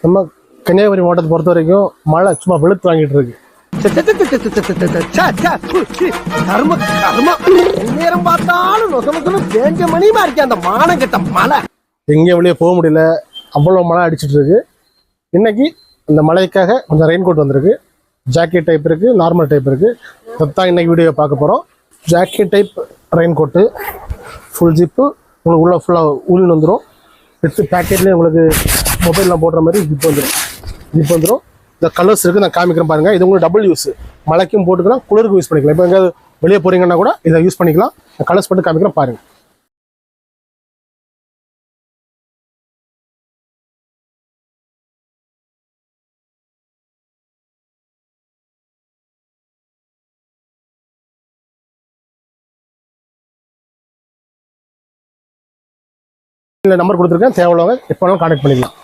நம்ம கன்னியாகுமரி மாவட்டத்தை பொறுத்த வரைக்கும் மழை சும்மா வெளுத்து வாங்கிட்டு இருக்கு. நேரம் பார்த்தாலும் வேண்டிய மணிமா இருக்கு அந்த மானம் கெட்ட மழை. எங்கேயும் வெளியே போக முடியல, அவ்வளோ மழை அடிச்சிட்டு இருக்கு. இன்னைக்கு இந்த மழைக்காக கொஞ்சம் ரெயின் கோட் வந்திருக்கு. ஜாக்கெட் டைப் இருக்குது, நார்மல் டைப் இருக்குது. அதான் இன்னைக்கு வீடியோ பார்க்க போகிறோம். Jacket type rain coat full zip, உங்களுக்கு உள்ள ஃபுல்லாக ஊழின்னு வந்துடும். வித்து பேக்கெட்லேயே உங்களுக்கு மொபைலில் போடுற மாதிரி ஜிப் வந்துடும். இந்த கலர்ஸ் இருக்குது, நான் காமிக்கிறேன் பாருங்கள். இது உங்களுக்கு டபுள் யூஸ், மழைக்கும் போட்டுக்கலாம், குளிருக்கும் யூஸ் பண்ணிக்கலாம். இப்போ எங்கேயாவது வெளியே போகிறீங்கன்னா கூட இதை யூஸ் பண்ணிக்கலாம். கலர்ஸ் போட்டு காமிக்கிறேன் பாருங்கள். நம்பர் கொடுத்துருக்கேன், தேவையில்லாம எப்போ வேணாலும் கான்டாக்ட் பண்ணிக்கலாம்.